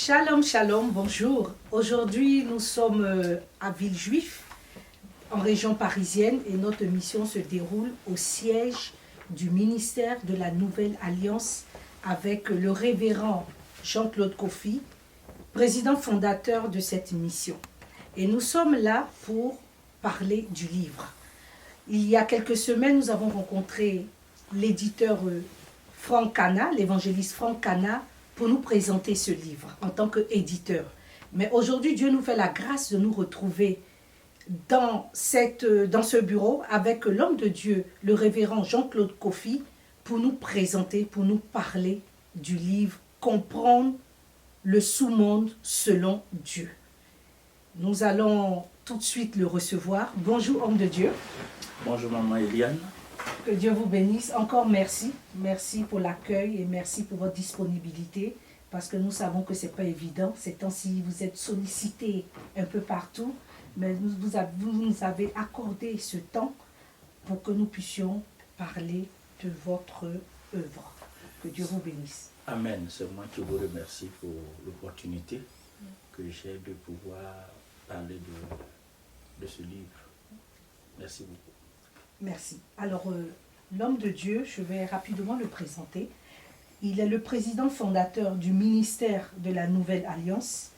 Shalom, shalom, bonjour. Aujourd'hui, nous sommes à Villejuif, en région parisienne, et notre mission se déroule au siège du ministère de la Nouvelle Alliance avec le révérend Jean-Claude Kofi, président fondateur de cette mission. Et nous sommes là pour parler du livre. Il y a quelques semaines, nous avons rencontré l'éditeur Franck Cana, l'évangéliste Franck Cana, pour nous présenter ce livre en tant qu'éditeur. Mais aujourd'hui, Dieu nous fait la grâce de nous retrouver dans ce bureau avec l'homme de Dieu, le révérend Jean-Claude Kofi, pour nous présenter, pour nous parler du livre « Comprendre le sous-monde selon Dieu ». Nous allons tout de suite le recevoir. Bonjour, homme de Dieu. Bonjour, maman Eliane. Que Dieu vous bénisse. Encore merci. Merci pour l'accueil et merci pour votre disponibilité. Parce que nous savons que ce n'est pas évident. Ces temps-ci, vous êtes sollicité un peu partout. Mais vous nous avez accordé ce temps pour que nous puissions parler de votre œuvre. Que Dieu vous bénisse. Amen. C'est moi qui vous remercie pour l'opportunité que j'ai de pouvoir parler de ce livre. Merci beaucoup. Merci. Alors, l'homme de Dieu, je vais rapidement le présenter. Il est le président fondateur du ministère de la Nouvelle Alliance.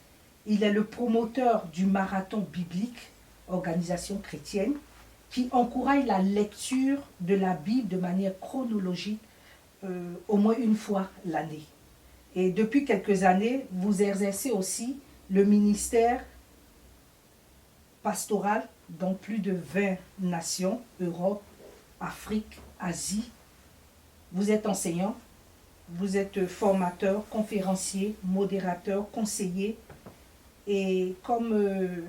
Il est le promoteur du marathon biblique, organisation chrétienne, qui encourage la lecture de la Bible de manière chronologique au moins une fois l'année. Et depuis quelques années, vous exercez aussi le ministère pastoral dans plus de 20 nations, Europe, Afrique, Asie. Vous êtes enseignant, vous êtes formateur, conférencier, modérateur, conseiller. Et comme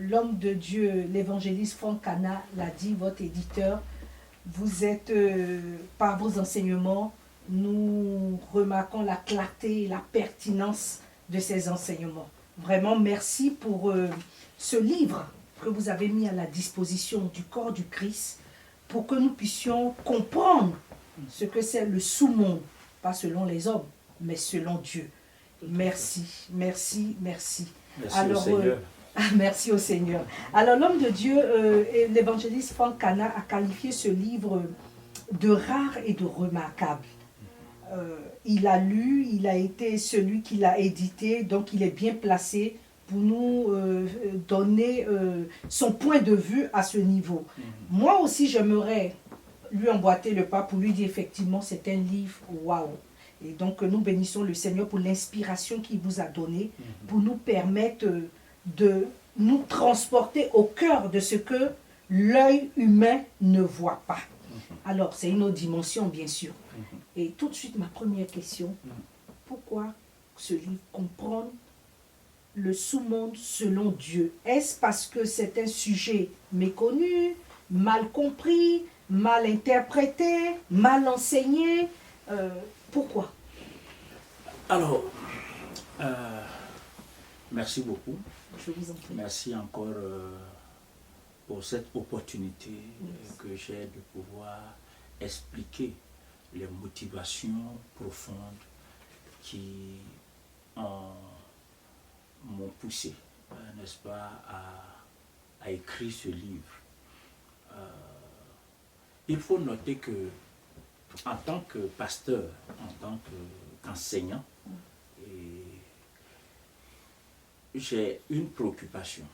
l'homme de Dieu, l'évangéliste Franck Cana l'a dit, votre éditeur, vous êtes, par vos enseignements, nous remarquons la clarté et la pertinence de ces enseignements. Vraiment, merci pour ce livre que vous avez mis à la disposition du corps du Christ pour que nous puissions comprendre ce que c'est le sous-monde, pas selon les hommes, mais selon Dieu. Merci, merci, merci. Merci Alors, au Seigneur. Merci au Seigneur. Alors, l'homme de Dieu, l'évangéliste Franck Cana, a qualifié ce livre de rare et de remarquable. Il a lu, il a été celui qui l'a édité, donc il est bien placé pour nous donner son point de vue à ce niveau. Moi aussi, j'aimerais lui emboîter le pas pour lui dire effectivement, c'est un livre waouh. Et donc, nous bénissons le Seigneur pour l'inspiration qu'il vous a donnée, pour nous permettre de nous transporter au cœur de ce que l'œil humain ne voit pas. Alors, c'est une autre dimension, bien sûr. Et tout de suite, ma première question, pourquoi ce livre comprendre le sous-monde selon Dieu? Est-ce parce que c'est un sujet méconnu, mal compris, mal interprété, mal enseigné? Pourquoi? Alors, merci beaucoup. Je vous en prie. Merci encore pour cette opportunité que j'ai de pouvoir expliquer les motivations profondes qui m'ont poussé, n'est-ce pas, à écrire ce livre. Il faut noter que, en tant que pasteur, en tant qu'enseignant, j'ai une préoccupation.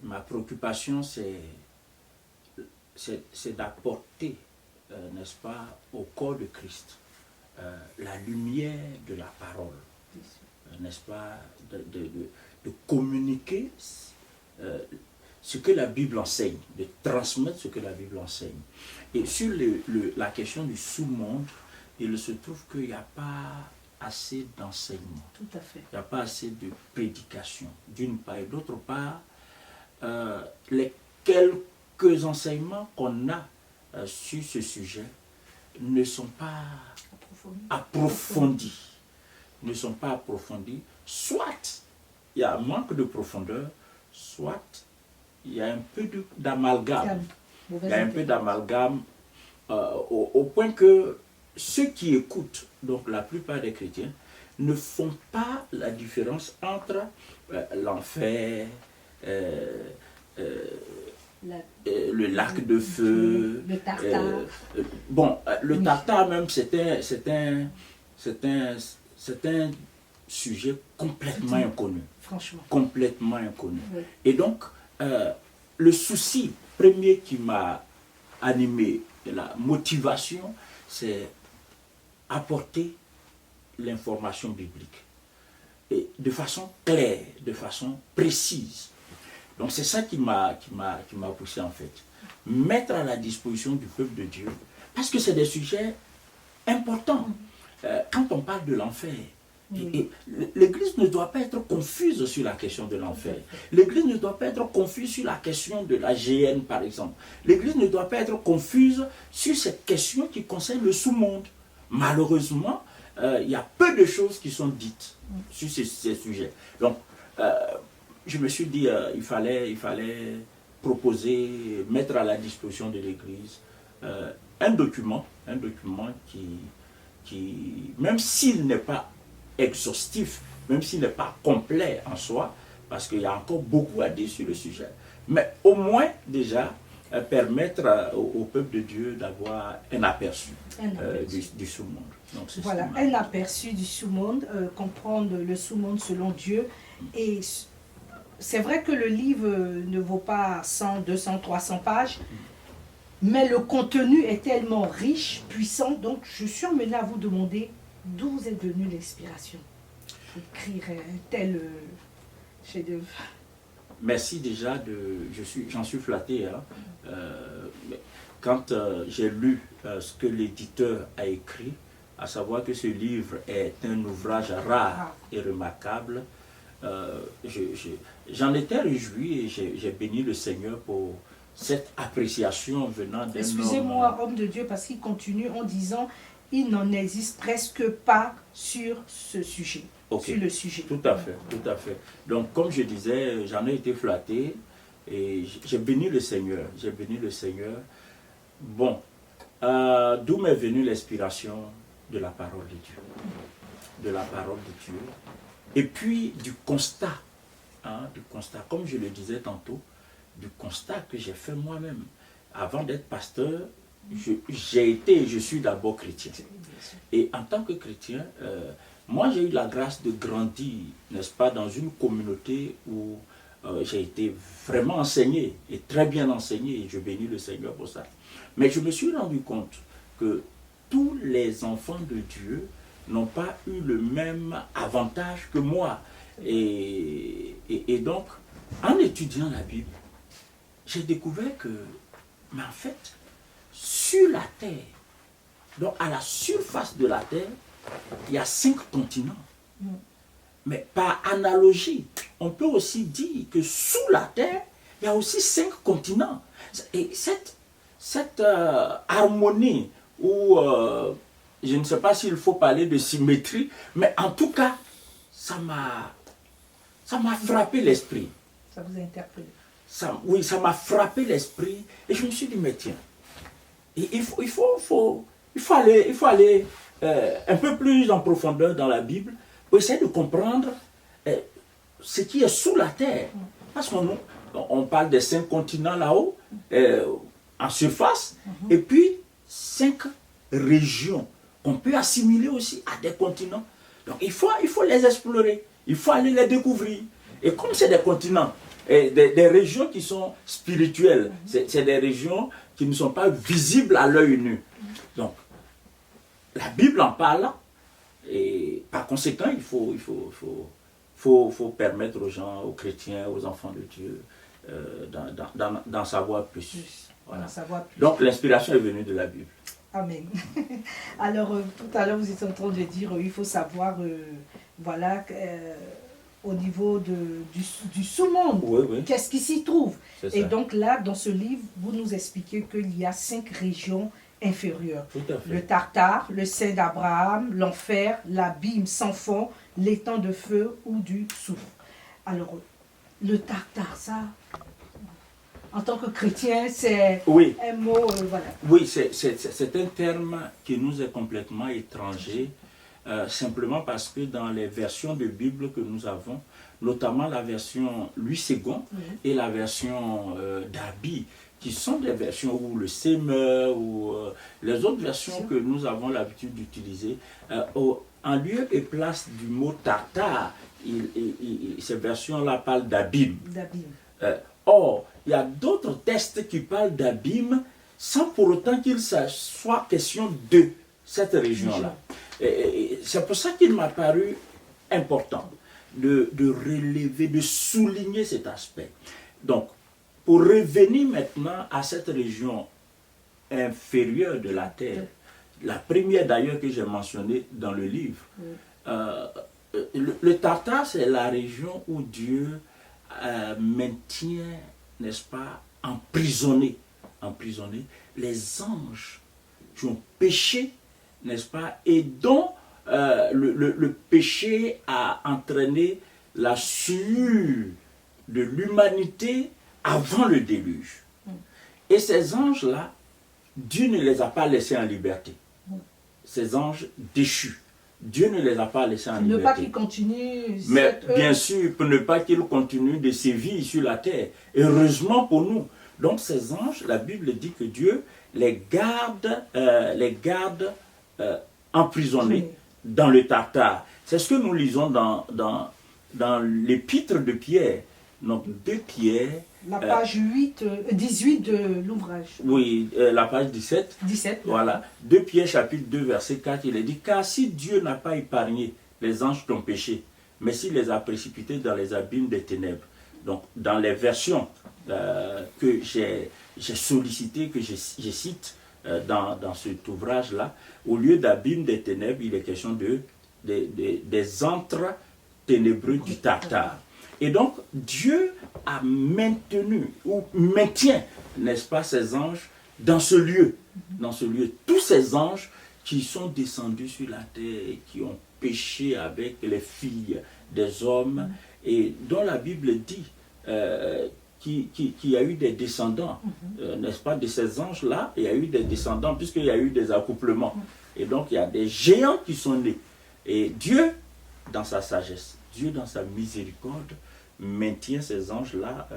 Ma préoccupation, c'est d'apporter, n'est-ce pas, au corps de Christ, la lumière de la parole, n'est-ce pas, de communiquer ce que la Bible enseigne, de transmettre ce que la Bible enseigne. Et sur la question du sous-monde, il se trouve qu'il n'y a pas assez d'enseignement. Tout à fait. Il n'y a pas assez de prédication, d'une part. Et d'autre part, les quelques enseignements qu'on a sur ce sujet ne sont pas approfondis. Ne sont pas approfondis. Soit il y a un manque de profondeur, soit il y a un peu d'amalgame. Il y a un peu d'amalgame au point que ceux qui écoutent, donc la plupart des chrétiens, ne font pas la différence entre l'enfer, le lac de feu, le tartare. Le Oui. tartare même, c'est un sujet complètement inconnu. Franchement. Complètement inconnu. Oui. Et donc, le souci premier qui m'a animé, la motivation, c'est apporter l'information biblique. Et de façon claire, de façon précise. Donc c'est ça qui m'a poussé en fait. Mettre à la disposition du peuple de Dieu, parce que c'est des sujets importants. Quand on parle de l'enfer, Oui. l'Église ne doit pas être confuse sur la question de l'enfer. L'Église ne doit pas être confuse sur la question de la GN par exemple. L'Église ne doit pas être confuse sur cette question qui concerne le sous-monde. Malheureusement, il y a peu de choses qui sont dites sur ces sujets. Donc, je me suis dit il fallait proposer, mettre à la disposition de l'Église un document qui, même s'il n'est pas exhaustif, même s'il n'est pas complet en soi, parce qu'il y a encore beaucoup à dire sur le sujet, mais au moins déjà permettre au peuple de Dieu d'avoir un aperçu, du sous-monde. Donc, voilà, un aperçu du sous-monde, comprendre le sous-monde selon Dieu. Et c'est vrai que le livre ne vaut pas 100, 200, 300 pages, mais le contenu est tellement riche, puissant, donc je suis emmenée à vous demander d'où vous est venue l'inspiration d'écrire un tel chef-d'œuvre. Merci déjà, j'en suis flatté. Hein. Quand j'ai lu ce que l'éditeur a écrit, à savoir que ce livre est un ouvrage rare et remarquable, j'en étais réjoui et j'ai béni le Seigneur pour cette appréciation venant d'un homme. Excusez-moi, homme de Dieu, parce qu'il continue en disant il n'en existe presque pas sur ce sujet. Okay. Sur le sujet. Tout à fait, tout à fait. Donc, comme je disais, j'en ai été flatté et j'ai béni le Seigneur. J'ai béni le Seigneur. Bon, d'où m'est venue l'inspiration de la parole de Dieu. De la parole de Dieu. Et puis, du constat. Comme je le disais tantôt, du constat que j'ai fait moi-même. Avant d'être pasteur, j'ai été et je suis d'abord chrétien. Et en tant que chrétien, moi j'ai eu la grâce de grandir, n'est-ce pas, dans une communauté où j'ai été vraiment enseigné, et très bien enseigné, et je bénis le Seigneur pour ça. Mais je me suis rendu compte que tous les enfants de Dieu n'ont pas eu le même avantage que moi. Et donc, en étudiant la Bible, j'ai découvert que, mais en fait, sur la terre, donc à la surface de la terre, il y a 5 continents. Mais par analogie, on peut aussi dire que sous la terre, il y a aussi 5 continents. Et cette harmonie, ou je ne sais pas s'il faut parler de symétrie, mais en tout cas, ça m'a frappé l'esprit. Ça vous a interpellé? Oui, ça m'a frappé l'esprit et je me suis dit, mais tiens, il faut aller un peu plus en profondeur dans la Bible pour essayer de comprendre ce qui est sous la terre. Parce qu'on parle des 5 continents là-haut, en surface, et puis 5 régions qu'on peut assimiler aussi à des continents. Donc il faut les explorer, il faut aller les découvrir. Et comme c'est des continents, des régions qui sont spirituelles, c'est des régions qui ne sont pas visibles à l'œil nu. Donc, la Bible en parle, et par conséquent, il faut permettre aux gens, aux chrétiens, aux enfants de Dieu, d'en savoir plus. Voilà. Donc, l'inspiration est venue de la Bible. Amen. Alors, tout à l'heure, vous étiez en train de dire il faut savoir, voilà, au niveau du sous-monde, oui. Qu'est-ce qui s'y trouve. Et ça. Donc là, dans ce livre, vous nous expliquez qu'il y a 5 régions inférieures. Tout à fait. Le Tartare, le sein d'Abraham, l'enfer, l'abîme sans fond, l'étang de feu ou du soufre. Alors, le Tartare, ça, en tant que chrétien, c'est Oui, un mot, voilà. oui, c'est un terme qui nous est complètement étranger, simplement parce que dans les versions de Bible que nous avons, notamment la version Louis II et la version Darby, qui sont des versions où le C meurt, ou les autres versions que nous avons l'habitude d'utiliser, en lieu et place du mot tartare, ces versions-là parlent d'abîme. Or, il y a d'autres textes qui parlent d'abîme sans pour autant qu'il soit question de cette région-là. C'est pour ça qu'il m'a paru important de relever, de souligner cet aspect. Donc, pour revenir maintenant à cette région inférieure de la terre, la première d'ailleurs que j'ai mentionnée dans le livre, le Tartare, c'est la région où Dieu maintient, n'est-ce pas, emprisonnés les anges qui ont péché, n'est-ce pas, et dont le péché a entraîné la souillure de l'humanité avant le déluge. Et ces anges-là, Dieu ne les a pas laissés en liberté. Ces anges déchus. Dieu ne les a pas laissés en liberté. Ne pas qu'ils continuent. Mais bien sûr, pour ne pas qu'ils continuent de sévir sur la terre. Heureusement pour nous. Donc ces anges, la Bible dit que Dieu les garde emprisonnés dans le Tartare. C'est ce que nous lisons dans l'épître de Pierre. Donc 2 Pierre. La page 18 de l'ouvrage. Oui, la page 17. 17. Voilà. 2 Pierre chapitre 2 verset 4, il est dit, car si Dieu n'a pas épargné les anges qui ont péché, mais s'il les a précipités dans les abîmes des ténèbres. Donc dans les versions que j'ai sollicitées, que je cite dans cet ouvrage-là, au lieu d'abîmes des ténèbres, il est question des antres ténébreux du Tartare. Et donc, Dieu a maintenu, ou maintient, n'est-ce pas, ces anges dans ce lieu. Tous ces anges qui sont descendus sur la terre, qui ont péché avec les filles des hommes, et dont la Bible dit qu'il y a eu des descendants, n'est-ce pas, de ces anges-là, il y a eu des descendants, puisqu'il y a eu des accouplements. Et donc, il y a des géants qui sont nés. Et Dieu, dans sa sagesse, Dieu, dans sa miséricorde, maintient ces anges-là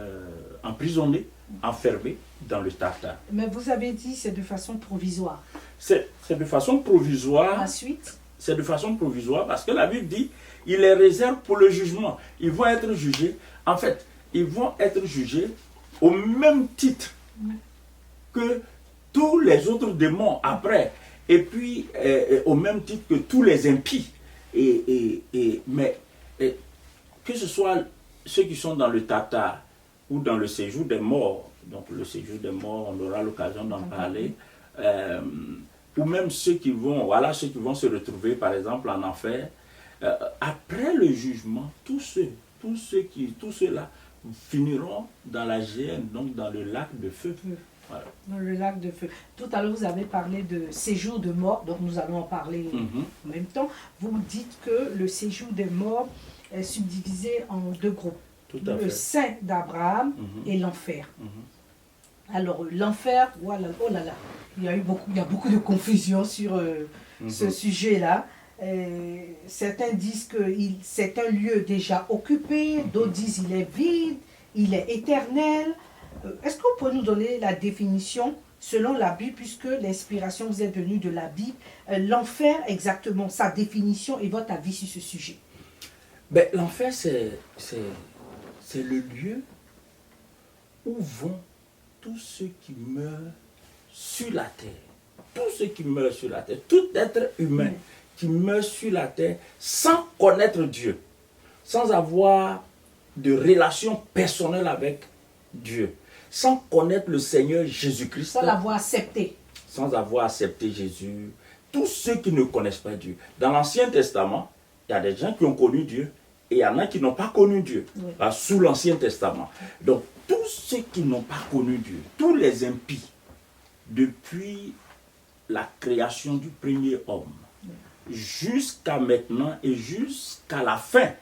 emprisonnés, enfermés dans le Tartare. Mais vous avez dit c'est de façon provisoire. C'est de façon provisoire. La suite? C'est de façon provisoire parce que la Bible dit il les réserve pour le jugement. Ils vont être jugés. En fait, ils vont être jugés au même titre que tous les autres démons après. Et puis, au même titre que tous les impies. Mais que ce soit ceux qui sont dans le Tartare ou dans le séjour des morts, donc le séjour des morts, on aura l'occasion d'en parler, ou même ceux qui vont se retrouver par exemple en enfer, après le jugement, tous ceux-là finiront dans la géhenne, donc dans le lac de feu. Voilà. Dans le lac de feu. Tout à l'heure, vous avez parlé de séjour de mort, donc nous allons en parler en même temps. Vous dites que le séjour des morts est subdivisé en 2 groupes. Le sein d'Abraham et l'enfer. Alors, l'enfer, voilà, oh là là, il y a beaucoup de confusion sur ce sujet-là. Certains disent que c'est un lieu déjà occupé, d'autres disent qu'il est vide, il est éternel. Est-ce que vous pouvez nous donner la définition selon la Bible, puisque l'inspiration vous est venue de la Bible, l'enfer exactement, sa définition et votre avis sur ce sujet? Ben, l'enfer, c'est le lieu où vont tous ceux qui meurent sur la terre. Tous ceux qui meurent sur la terre, tout être humain qui meurt sur la terre sans connaître Dieu, sans avoir de relation personnelle avec Dieu, sans connaître le Seigneur Jésus-Christ. Sans l'avoir accepté. Sans avoir accepté Jésus. Tous ceux qui ne connaissent pas Dieu. Dans l'Ancien Testament, il y a des gens qui ont connu Dieu et il y en a qui n'ont pas connu Dieu. Sous l'Ancien Testament. Donc, tous ceux qui n'ont pas connu Dieu, tous les impies, depuis la création du premier homme, jusqu'à maintenant et jusqu'à la fin,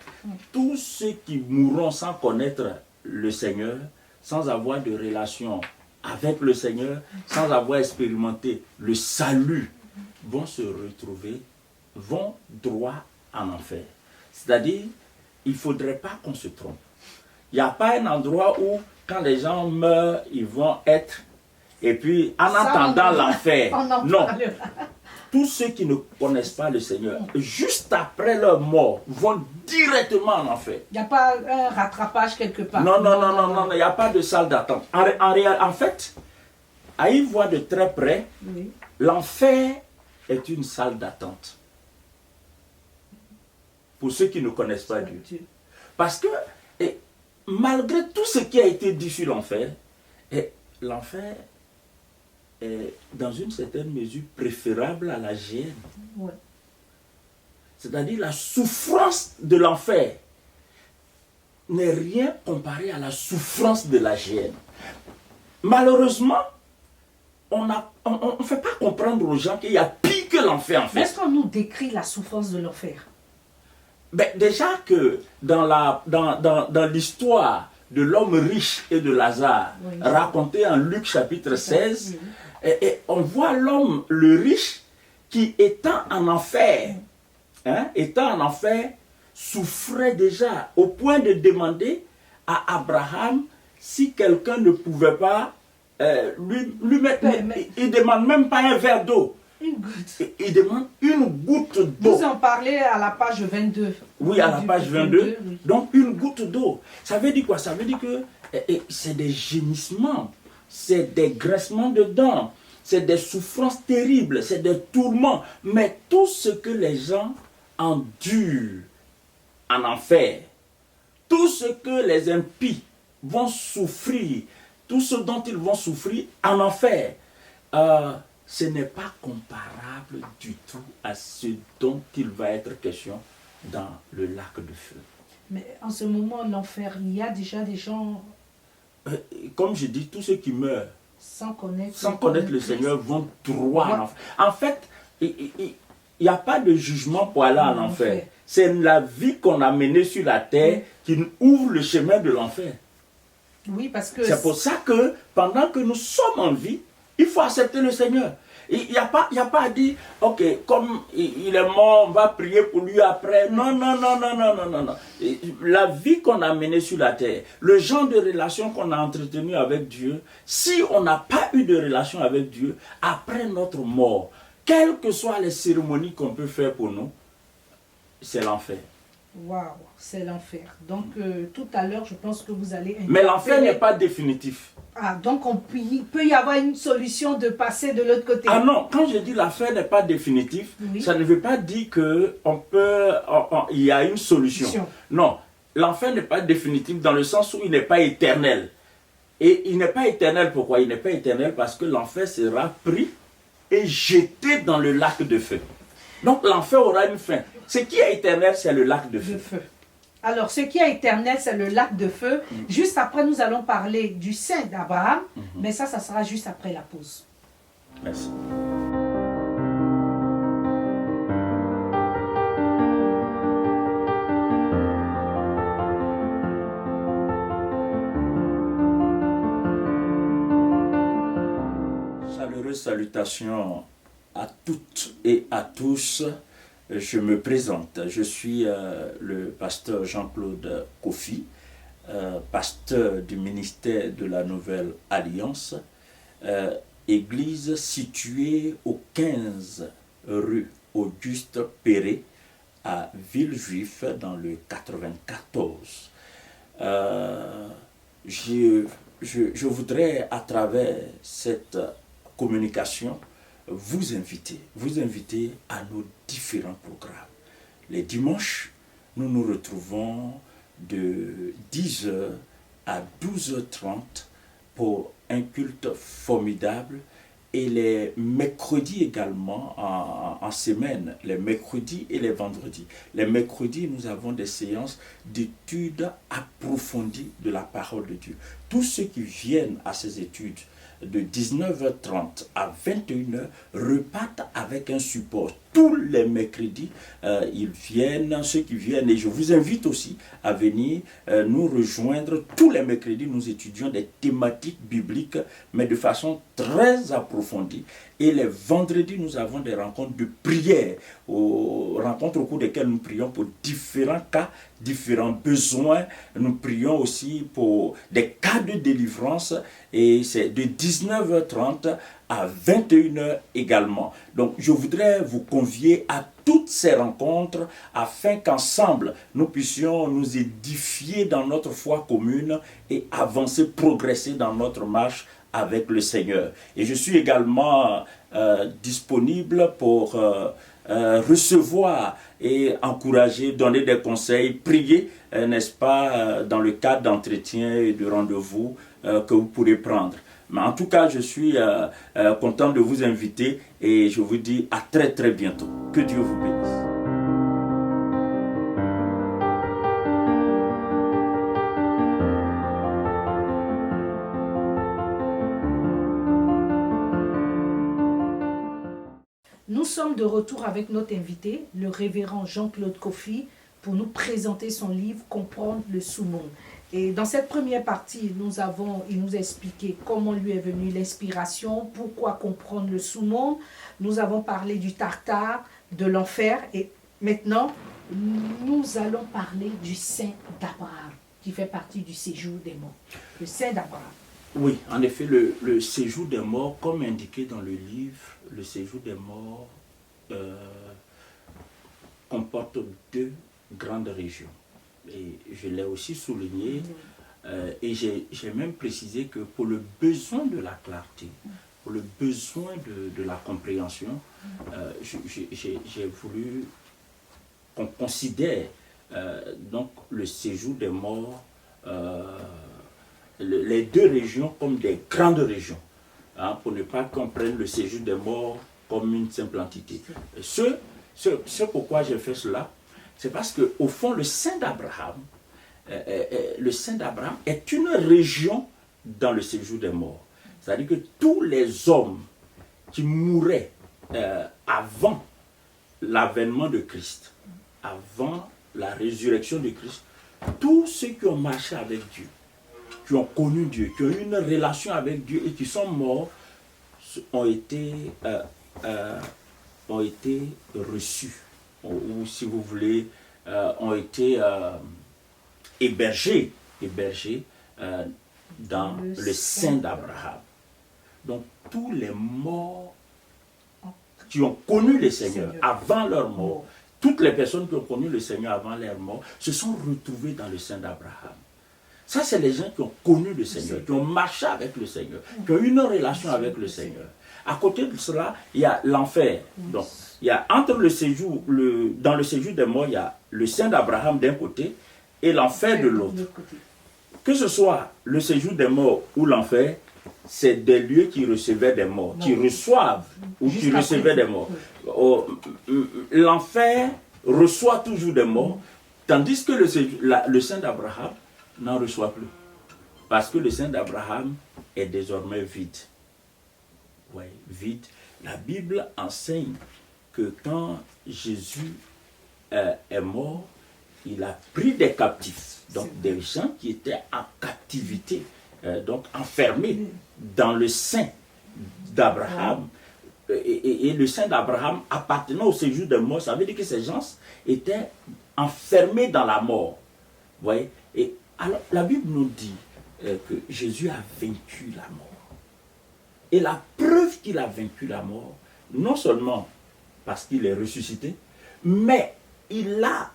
tous ceux qui mourront sans connaître le Seigneur sans avoir de relation avec le Seigneur, sans avoir expérimenté le salut, vont se retrouver, vont droit en enfer. C'est-à-dire, il ne faudrait pas qu'on se trompe. Il n'y a pas un endroit où, quand les gens meurent, ils vont être, et puis en attendant l'enfer. Non. Tous ceux qui ne connaissent pas le Seigneur, juste après leur mort, vont directement en enfer. Il n'y a pas un rattrapage quelque part. Non, il n'y a pas de salle d'attente. En fait, à y voir de très près, oui, l'enfer est une salle d'attente. Pour ceux qui ne connaissent pas Dieu. Parce que, malgré tout ce qui a été dit sur l'enfer, l'enfer est dans une certaine mesure préférable à la géhenne. Ouais. C'est-à-dire la souffrance de l'enfer n'est rien comparé à la souffrance de la géhenne. Malheureusement, on ne fait pas comprendre aux gens qu'il y a pire que l'enfer en fait. Est-ce qu'on nous décrit la souffrance de l'enfer? Ben, déjà que dans l'histoire de l'homme riche et de Lazare, oui, racontée en Luc chapitre 16, oui, et on voit l'homme, le riche, qui étant en enfer, souffrait déjà au point de demander à Abraham si quelqu'un ne pouvait pas lui mettre... Il ne demande même pas un verre d'eau. Une goutte. Il demande une goutte d'eau. Vous en parlez à la page 22. Oui, à la page 22. Oui. Donc, une goutte d'eau. Ça veut dire quoi? Ça veut dire que c'est des gémissements, c'est des graissements de dents, c'est des souffrances terribles, c'est des tourments. Mais tout ce que les gens endurent en enfer, tout ce que les impies vont souffrir, tout ce dont ils vont souffrir en enfer, ce n'est pas comparable du tout à ce dont il va être question dans le lac de feu. Mais en ce moment, l'enfer, il y a déjà des gens... Comme je dis, tous ceux qui meurent sans connaître le Seigneur vont droit en enfer. En fait, il n'y a pas de jugement pour aller en enfer. C'est la vie qu'on a menée sur la terre qui nous ouvre le chemin de l'enfer. Oui, parce que... C'est pour ça que pendant que nous sommes en vie, il faut accepter le Seigneur. Il n'y a pas à dire, ok, comme il est mort, on va prier pour lui après. Non. La vie qu'on a menée sur la terre, le genre de relation qu'on a entretenu avec Dieu, si on n'a pas eu de relation avec Dieu, après notre mort, quelles que soient les cérémonies qu'on peut faire pour nous, c'est l'enfer. Waouh, c'est l'enfer. Donc, tout à l'heure, je pense que vous allez... Mais l'enfer n'est pas définitif. Ah, donc il peut y avoir une solution de passer de l'autre côté. Ah non, quand je dis l'enfer n'est pas définitif, oui, ça ne veut pas dire qu'il y a une solution. Non, l'enfer n'est pas définitif dans le sens où il n'est pas éternel. Et il n'est pas éternel, pourquoi? Il n'est pas éternel parce que l'enfer sera pris et jeté dans le lac de feu. Donc l'enfer aura une fin. Ce qui est éternel, c'est le lac de feu. Alors, ce qui est éternel, c'est le lac de feu. Juste après, nous allons parler du sein d'Abraham. Mais ça sera juste après la pause. Merci. Chaleureuse salutation à toutes et à tous. Je me présente, je suis le pasteur Jean-Claude Kofi, pasteur du ministère de la Nouvelle Alliance, église située au 15 rue Auguste Perret à Villejuif dans le 94. Je voudrais à travers cette communication vous inviter à nos différents programmes. Les dimanches, nous nous retrouvons de 10h à 12h30 pour un culte formidable, et les mercredis également en semaine, les mercredis et les vendredis. Les mercredis, nous avons des séances d'études approfondies de la parole de Dieu. Tous ceux qui viennent à ces études de 19h30 à 21h repartent avec un support tous les mercredis, ils viennent, ceux qui viennent, et je vous invite aussi à venir nous rejoindre. Tous les mercredis, nous étudions des thématiques bibliques, mais de façon très approfondie. Et les vendredis, nous avons des rencontres de prière, rencontres au cours desquelles nous prions pour différents cas, différents besoins. Nous prions aussi pour des cas de délivrance, et c'est de 19h30 à 21h également. Donc, je voudrais vous convier à toutes ces rencontres afin qu'ensemble, nous puissions nous édifier dans notre foi commune et avancer, progresser dans notre marche avec le Seigneur. Et je suis également disponible pour recevoir et encourager, donner des conseils, prier, n'est-ce pas, dans le cadre d'entretien et de rendez-vous que vous pourrez prendre. Mais en tout cas, je suis content de vous inviter et je vous dis à très très bientôt. Que Dieu vous bénisse. Nous sommes de retour avec notre invité, le révérend Jean-Claude Kofi, pour nous présenter son livre « Comprendre le sous-monde ». Et dans cette première partie, il nous a expliqué comment lui est venue l'inspiration, pourquoi comprendre le sous-monde. Nous avons parlé du Tartare, de l'enfer. Et maintenant, nous allons parler du Saint d'Abraham, qui fait partie du séjour des morts. Le Saint d'Abraham. Oui, en effet, le séjour des morts, comme indiqué dans le livre, le séjour des morts comporte deux grandes régions. Et je l'ai aussi souligné, et j'ai même précisé que pour le besoin de la clarté, pour le besoin de la compréhension, j'ai voulu qu'on considère donc le séjour des morts, les deux régions comme des grandes régions, hein, pour ne pas qu'on prenne le séjour des morts comme une simple entité. Ce pourquoi j'ai fait cela, c'est parce qu'au fond, le Saint d'Abraham est une région dans le séjour des morts. C'est-à-dire que tous les hommes qui mouraient avant l'avènement de Christ, avant la résurrection de Christ, tous ceux qui ont marché avec Dieu, qui ont connu Dieu, qui ont eu une relation avec Dieu et qui sont morts, ont été reçus, ou si vous voulez, ont été hébergés dans le sein d'Abraham. Donc tous les morts qui ont connu le Seigneur avant leur mort, toutes les personnes qui ont connu le Seigneur avant leur mort, se sont retrouvées dans le sein d'Abraham. Ça, c'est les gens qui ont connu le Seigneur, qui ont marché avec le Seigneur, qui ont eu une relation avec le Seigneur. À côté de cela, il y a l'enfer. Donc, il y a entre le séjour, dans le séjour des morts, il y a le sein d'Abraham d'un côté et l'enfer de l'autre. Que ce soit le séjour des morts ou l'enfer, c'est des lieux qui recevaient des morts, qui reçoivent ou qui recevaient des morts. L'enfer reçoit toujours des morts, tandis que le sein d'Abraham n'en reçoit plus. Parce que le sein d'Abraham est désormais vide. Oui, vide. La Bible enseigne que quand Jésus est mort, il a pris des captifs, donc des gens qui étaient en captivité, donc enfermés dans le sein d'Abraham. Et le sein d'Abraham appartenant au séjour des morts, ça veut dire que ces gens étaient enfermés dans la mort. Vous voyez? Et alors, la Bible nous dit que Jésus a vaincu la mort. Et la preuve qu'il a vaincu la mort, non seulement parce qu'il est ressuscité, mais il a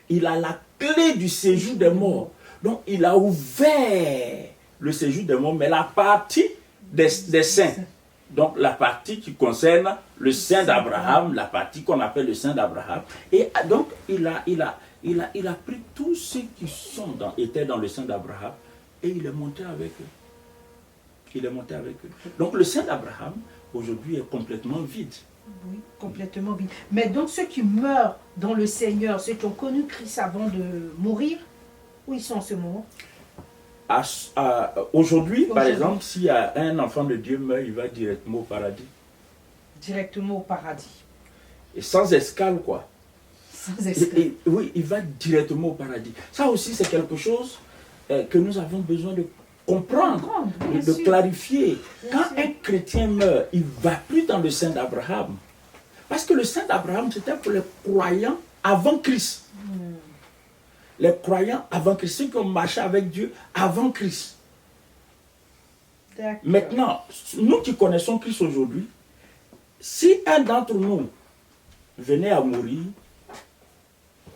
la clé du séjour des morts. Donc, il a ouvert le séjour des morts, mais la partie des saints. Donc, la partie qui concerne le sein d'Abraham, la partie qu'on appelle le sein d'Abraham. Et donc, il a pris tous ceux qui étaient dans le sein d'Abraham et il est monté avec eux. Il est monté avec eux. Donc, le sein d'Abraham, aujourd'hui, est complètement vide. Oui, complètement vide. Mais donc, ceux qui meurent dans le Seigneur, ceux qui ont connu Christ avant de mourir, où ils sont en ce moment? Aujourd'hui, par exemple, si un enfant de Dieu meurt, il va directement au paradis. Directement au paradis. et sans escale, quoi. Sans escale. Oui, il va directement au paradis. Ça aussi, c'est quelque chose que nous avons besoin de comprendre, de clarifier. Quand un chrétien meurt, il ne va plus dans le sein d'Abraham. Parce que le sein d'Abraham, c'était pour les croyants avant Christ. Les croyants avant Christ, ceux qui ont marché avec Dieu avant Christ. Maintenant, nous qui connaissons Christ aujourd'hui, si un d'entre nous venait à mourir,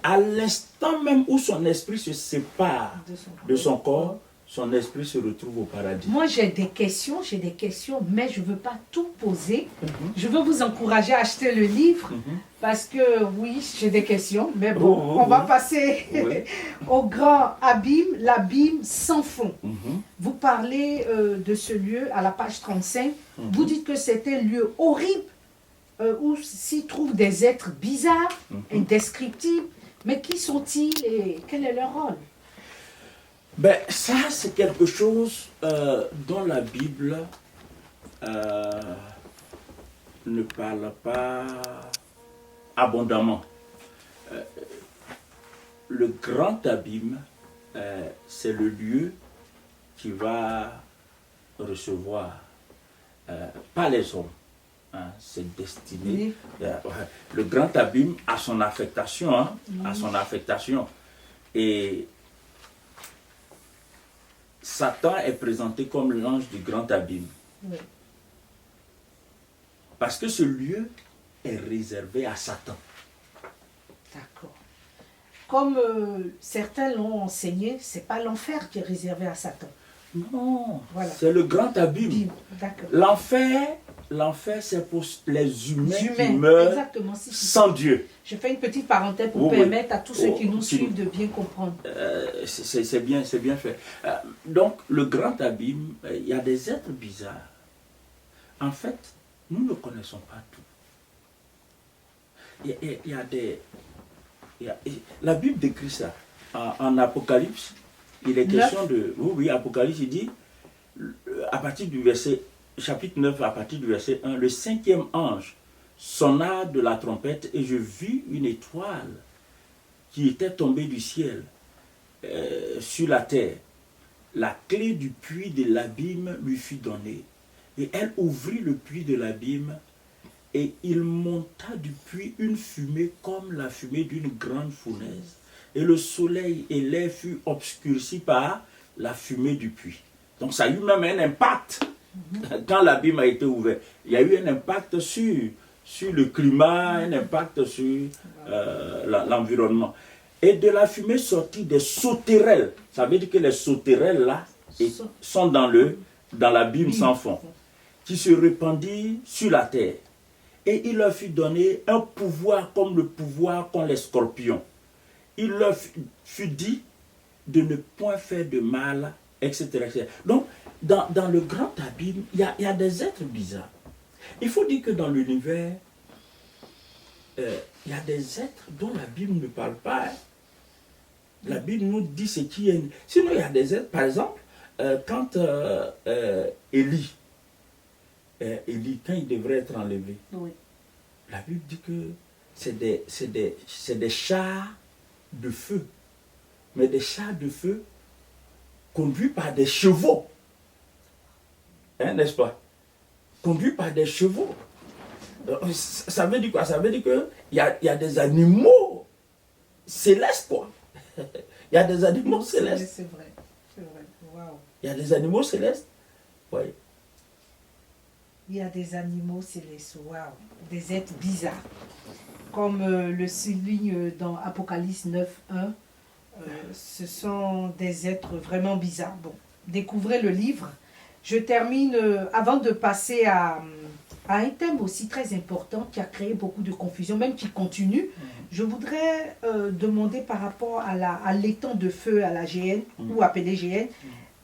à l'instant même où son esprit se sépare de son corps, son esprit se retrouve au paradis. Moi, j'ai des questions, mais je ne veux pas tout poser. Je veux vous encourager à acheter le livre, parce que oui, j'ai des questions, mais bon, on va passer au grand abîme, l'abîme sans fond. Vous parlez de ce lieu à la page 35. Vous dites que c'est un lieu horrible, où s'y trouvent des êtres bizarres, indescriptibles. Mais qui sont-ils et quel est leur rôle? Ben, ça, c'est quelque chose dont la Bible ne parle pas abondamment. Le grand abîme, c'est le lieu qui va recevoir, pas les hommes, hein, c'est destiné. Le grand abîme a son affectation, hein, a son affectation. Et Satan est présenté comme l'ange du grand abîme. Oui. Parce que ce lieu est réservé à Satan. D'accord. Comme certains l'ont enseigné, ce n'est pas l'enfer qui est réservé à Satan. Non, voilà. C'est le grand abîme. L'enfer, c'est pour les humains qui meurent sans Dieu. Je fais une petite parenthèse pour permettre à tous ceux qui nous suivent de bien comprendre. C'est bien fait. Donc, le grand abîme, il y a des êtres bizarres. En fait, nous ne connaissons pas tout. La Bible décrit ça. En Apocalypse, il est question de... Oui, Apocalypse, il dit, à partir du verset... chapitre 9, à partir du verset 1, le 5e ange sonna de la trompette et je vis une étoile qui était tombée du ciel sur la terre. La clé du puits de l'abîme lui fut donnée et elle ouvrit le puits de l'abîme et il monta du puits une fumée comme la fumée d'une grande fournaise. Et le soleil et l'air furent obscurcis par la fumée du puits. Donc ça a eu même un impact. Quand l'abîme a été ouvert, il y a eu un impact sur le climat, un impact sur l'environnement. Et de la fumée sortit des sauterelles. Ça veut dire que les sauterelles là sont dans l'abîme sans fond, qui se répandit sur la terre. Et il leur fut donné un pouvoir comme le pouvoir qu'ont les scorpions. Il leur fut dit de ne point faire de mal, etc. etc. Donc, dans le grand abîme, il y a des êtres bizarres. Il faut dire que dans l'univers, il y a des êtres dont la Bible ne parle pas. Hein. La Bible nous dit ce qui est... Sinon, il y a des êtres, par exemple, quand Élie, quand il devrait être enlevé, la Bible dit que c'est des chars de feu. Mais des chars de feu conduits par des chevaux. Hein, n'est-ce pas? Conduits par des chevaux. Ça veut dire quoi? Ça veut dire qu'il y a des animaux célestes, quoi. Il y a des animaux célestes. C'est vrai. Wow. Il y a des animaux célestes. Oui. Il y a des animaux célestes. Wow. Des êtres bizarres. Comme le souligne dans Apocalypse 9.1, ce sont des êtres vraiment bizarres. Bon, découvrez le livre. Je termine, avant de passer à un thème aussi très important qui a créé beaucoup de confusion, même qui continue. Je voudrais demander par rapport à l'étang de feu à la GN, ou appelé GN.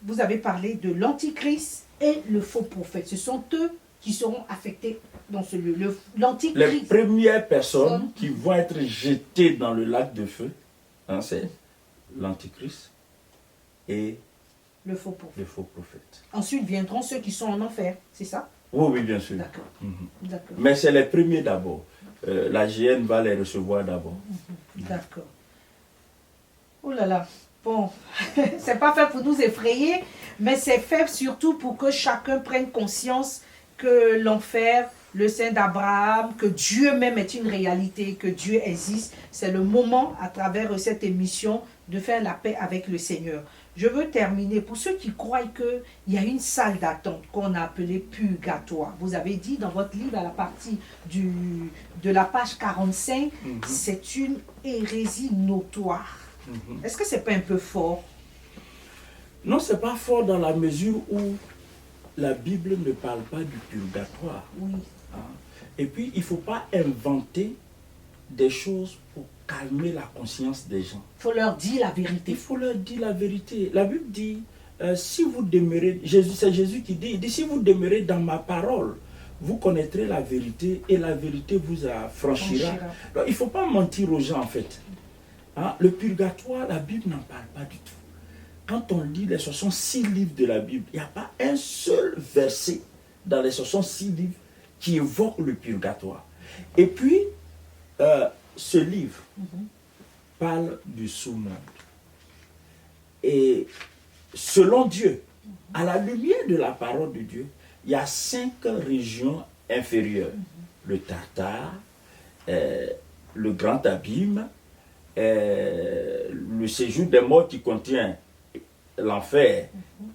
Vous avez parlé de l'antichrist et le faux prophète. Ce sont eux qui seront affectés dans ce lieu. L'antichrist. Les premières personnes qui vont être jetées dans le lac de feu, hein, c'est l'antichrist et le faux prophète. Le faux prophète. Ensuite viendront ceux qui sont en enfer, c'est ça? Oui, oui, bien sûr. D'accord. D'accord. Mais c'est les premiers d'abord. La GN va les recevoir d'abord. D'accord. Oh là là. Bon, c'est pas fait pour nous effrayer, mais c'est fait surtout pour que chacun prenne conscience que l'enfer, le sein d'Abraham, que Dieu même est une réalité, que Dieu existe. C'est le moment, à travers cette émission, de faire la paix avec le Seigneur. Je veux terminer pour ceux qui croient qu'il y a une salle d'attente qu'on a appelée purgatoire. Vous avez dit dans votre livre, à la partie de la page 45, c'est une hérésie notoire. Est-ce que c'est pas un peu fort? Non, c'est pas fort dans la mesure où la Bible ne parle pas du purgatoire. Oui. Hein. Et puis, il ne faut pas inventer des choses pour calmer la conscience des gens. Il faut leur dire la vérité. Il faut leur dire la vérité. La Bible dit, si vous demeurez, c'est Jésus qui dit, il dit, si vous demeurez dans ma parole, vous connaîtrez la vérité et la vérité vous affranchira. Donc, il ne faut pas mentir aux gens en fait. Hein? Le purgatoire, la Bible n'en parle pas du tout. Quand on lit les 66 livres de la Bible, il n'y a pas un seul verset dans les 66 livres qui évoque le purgatoire. Et puis, ce livre parle du sous-monde. Et selon Dieu, à la lumière de la parole de Dieu, il y a 5 régions inférieures. Le Tartare, le Grand Abîme, le séjour des morts qui contient l'enfer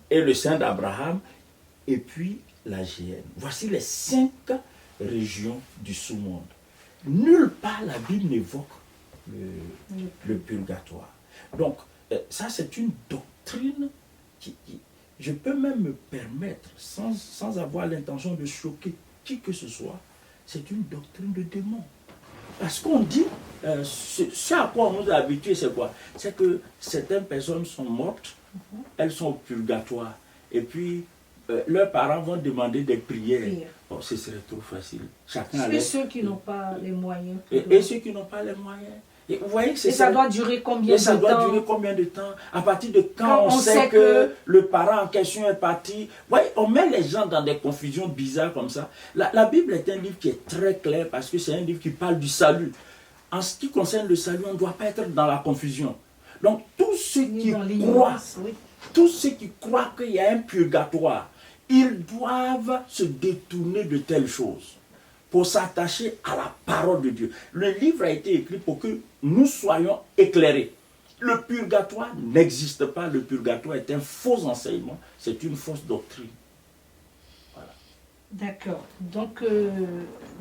et le sein d'Abraham, et puis la géhenne. Voici les 5 régions du sous-monde. Nulle part la Bible n'évoque le purgatoire. Donc, ça c'est une doctrine qui je peux même me permettre, sans avoir l'intention de choquer qui que ce soit, c'est une doctrine de démon. Parce qu'on dit, ce à quoi on nous a habitués, c'est quoi? C'est que certaines personnes sont mortes, elles sont au purgatoire. Et puis, leurs parents vont demander des prières. Oh, ce serait trop facile. Chacun et ceux qui n'ont pas les moyens. Et ceux qui n'ont pas les moyens. Et vous voyez que ça doit durer combien de temps? Et ça doit durer combien de temps? À partir de quand on sait que le parent en question est parti? Vous voyez, on met les gens dans des confusions bizarres comme ça. La Bible est un livre qui est très clair parce que c'est un livre qui parle du salut. En ce qui concerne le salut, on ne doit pas être dans la confusion. Donc, tous ceux qui croient qu'il y a un purgatoire, ils doivent se détourner de telles choses pour s'attacher à la parole de Dieu. Le livre a été écrit pour que nous soyons éclairés. Le purgatoire n'existe pas. Le purgatoire est un faux enseignement. C'est une fausse doctrine. Voilà. D'accord. Donc,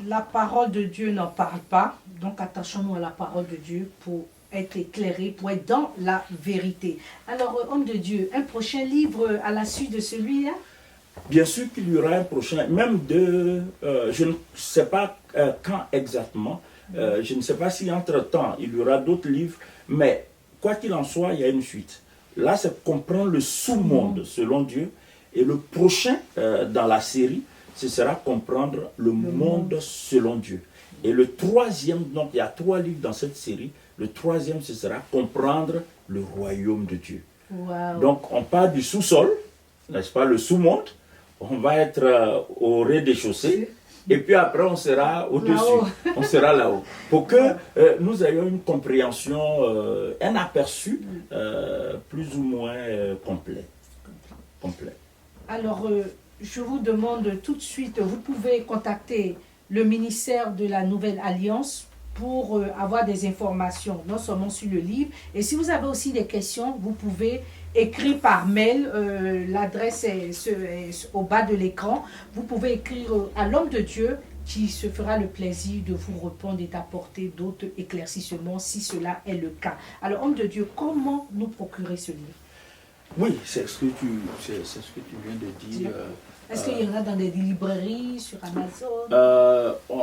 la parole de Dieu n'en parle pas. Donc, attachons-nous à la parole de Dieu pour être éclairés, pour être dans la vérité. Alors, homme de Dieu, un prochain livre à la suite de celui-là? Bien sûr qu'il y aura un prochain, même je ne sais pas quand exactement, je ne sais pas si entre-temps il y aura d'autres livres, mais quoi qu'il en soit, il y a une suite. Là, c'est comprendre le sous-monde selon Dieu, et le prochain dans la série, ce sera comprendre le monde selon Dieu. Et le troisième, donc il y a 3 livres dans cette série, le troisième, ce sera comprendre le royaume de Dieu. Wow. Donc on part du sous-sol, n'est-ce pas, le sous-monde. On va être au rez-de-chaussée et puis après on sera au-dessus, on sera là-haut. Pour que nous ayons une compréhension, un aperçu plus ou moins complet. Alors, je vous demande tout de suite, vous pouvez contacter le ministère de la Nouvelle Alliance pour avoir des informations, non seulement sur le livre, et si vous avez aussi des questions, vous pouvez écrire par mail, l'adresse est au bas de l'écran. Vous pouvez écrire à l'homme de Dieu qui se fera le plaisir de vous répondre et d'apporter d'autres éclaircissements si cela est le cas. Alors, homme de Dieu, comment nous procurer ce livre? Oui, c'est ce que tu viens de dire. Est-ce qu'il y en a dans des librairies, sur Amazon?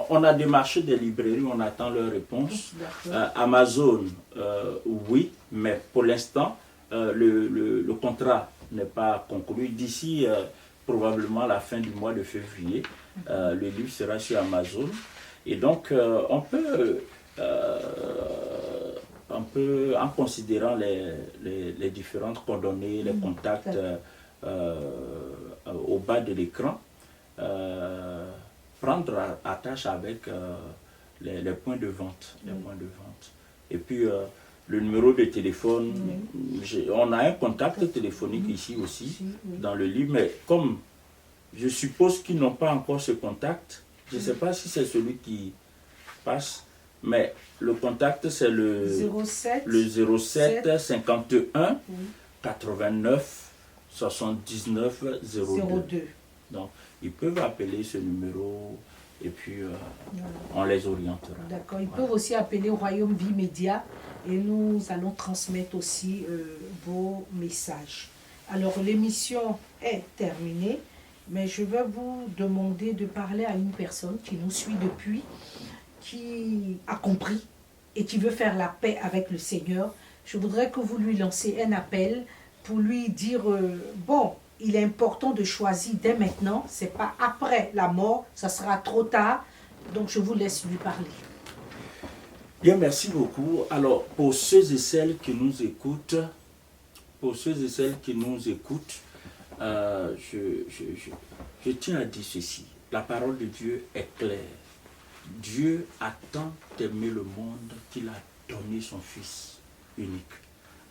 On a démarché des librairies, on attend leur réponse. Amazon, oui, mais pour l'instant, le contrat n'est pas conclu. D'ici probablement la fin du mois de février, le livre sera sur Amazon. Et donc, on peut, en considérant les différentes coordonnées, les contacts au bas de l'écran, prendre attache avec les points de vente. Les points de vente. Et puis, le numéro de téléphone, on a un contact téléphonique ici aussi, dans le livre, mais comme je suppose qu'ils n'ont pas encore ce contact, je ne sais pas si c'est celui qui passe, mais le contact c'est le 07 51 89 79 02. Donc, ils peuvent appeler ce numéro et puis on les orientera. D'accord. Ils peuvent aussi appeler au Royaume Vie Média et nous allons transmettre aussi vos messages. Alors, l'émission est terminée, mais je vais vous demander de parler à une personne qui nous suit depuis, qui a compris et qui veut faire la paix avec le Seigneur. Je voudrais que vous lui lanciez un appel pour lui dire, bon, il est important de choisir dès maintenant, c'est pas après la mort, ça sera trop tard, donc je vous laisse lui parler. Bien, merci beaucoup. Alors, pour ceux et celles qui nous écoutent, je tiens à dire ceci. La parole de Dieu est claire. Dieu a tant aimé le monde qu'il a donné son Fils unique,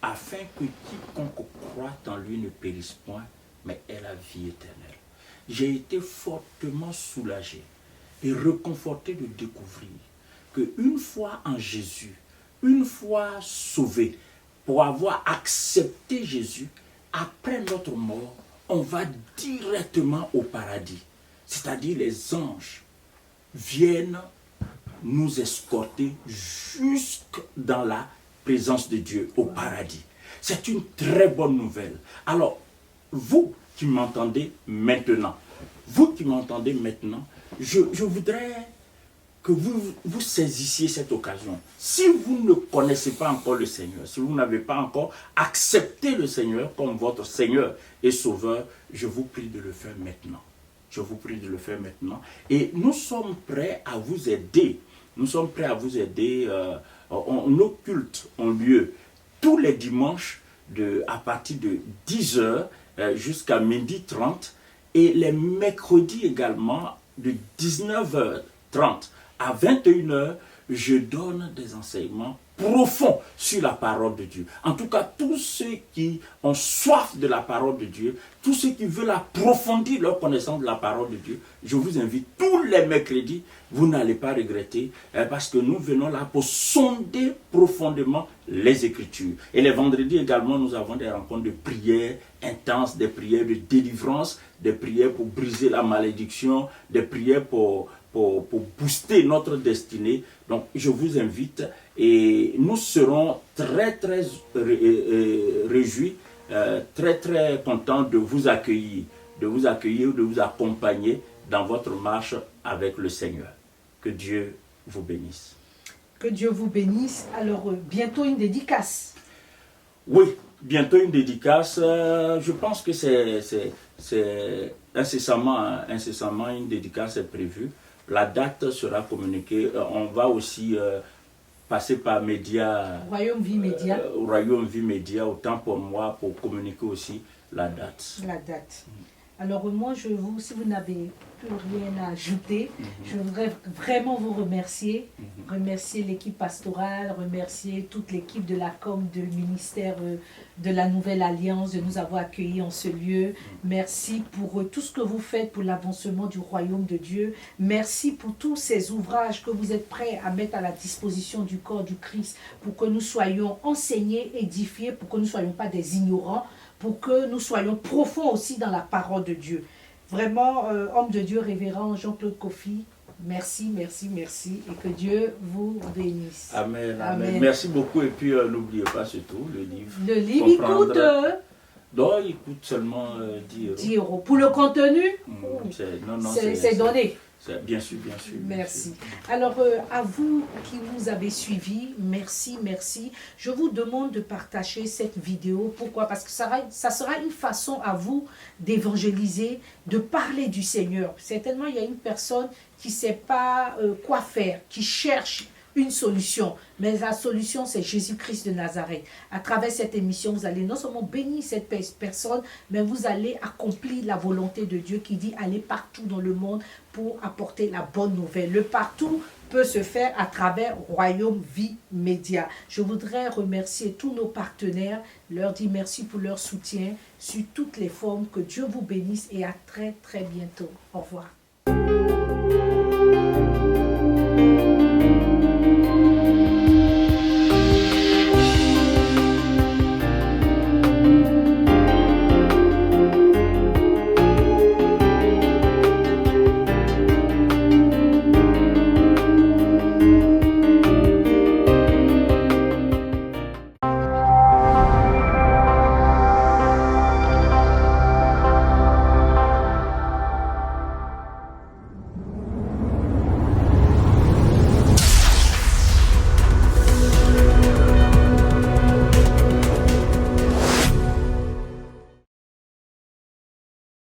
afin que quiconque croit en lui ne périsse point, mais ait la vie éternelle. J'ai été fortement soulagé et réconforté de découvrir qu'une fois en Jésus, une fois sauvé, pour avoir accepté Jésus, après notre mort, on va directement au paradis. C'est-à-dire les anges viennent nous escorter jusque dans la présence de Dieu, au paradis. C'est une très bonne nouvelle. Alors, vous qui m'entendez maintenant, je voudrais que vous saisissiez cette occasion. Si vous ne connaissez pas encore le Seigneur, si vous n'avez pas encore accepté le Seigneur comme votre Seigneur et Sauveur, je vous prie de le faire maintenant. Je vous prie de le faire maintenant. Et nous sommes prêts à vous aider. Nous sommes prêts à vous aider. Nos cultes ont lieu tous les dimanches à partir de 10h jusqu'à 12h30 et les mercredis également de 19h30 à 21h, je donne des enseignements profonds sur la parole de Dieu. En tout cas, tous ceux qui ont soif de la parole de Dieu, tous ceux qui veulent approfondir leur connaissance de la parole de Dieu, je vous invite tous les mercredis, vous n'allez pas regretter, parce que nous venons là pour sonder profondément les Écritures. Et les vendredis également, nous avons des rencontres de prières intenses, des prières de délivrance, des prières pour briser la malédiction, des prières pour booster notre destinée. Donc, je vous invite et nous serons très, très réjouis, très, très contents de vous accueillir, de vous accompagner dans votre marche avec le Seigneur. Que Dieu vous bénisse. Que Dieu vous bénisse. Alors, bientôt une dédicace. Oui, bientôt une dédicace. Je pense que c'est incessamment une dédicace est prévue. La date sera communiquée. On va aussi passer par Média, Royaume Vie Média. Royaume Vie Média, autant pour moi, pour communiquer aussi la date. La date. Alors moi, si vous n'avez plus rien à ajouter, je voudrais vraiment vous remercier. Remercier l'équipe pastorale, remercier toute l'équipe de la com, du ministère de la Nouvelle Alliance, de nous avoir accueillis en ce lieu. Merci pour tout ce que vous faites pour l'avancement du royaume de Dieu. Merci pour tous ces ouvrages que vous êtes prêts à mettre à la disposition du corps du Christ pour que nous soyons enseignés, édifiés, pour que nous ne soyons pas des ignorants, pour que nous soyons profonds aussi dans la parole de Dieu. Vraiment, homme de Dieu révérend Jean-Claude Kofi, merci, merci, merci, et que Dieu vous bénisse. Amen, amen. Merci beaucoup, et puis n'oubliez pas surtout le livre. Le livre, il coûte... Non, il coûte seulement 10 euros. 10 euros. Pour le contenu, c'est donné. Bien sûr, bien sûr. Merci. Bien sûr. Alors, à vous qui nous avez suivis, merci, merci. Je vous demande de partager cette vidéo. Pourquoi? Parce que ça sera une façon à vous d'évangéliser, de parler du Seigneur. Certainement, il y a une personne qui ne sait pas quoi faire, qui cherche une solution. Mais la solution, c'est Jésus-Christ de Nazareth. À travers cette émission, vous allez non seulement bénir cette personne, mais vous allez accomplir la volonté de Dieu qui dit aller partout dans le monde pour apporter la bonne nouvelle. Le partout peut se faire à travers Royaume Vie Média. Je voudrais remercier tous nos partenaires, leur dire merci pour leur soutien sur toutes les formes. Que Dieu vous bénisse et à très très bientôt. Au revoir.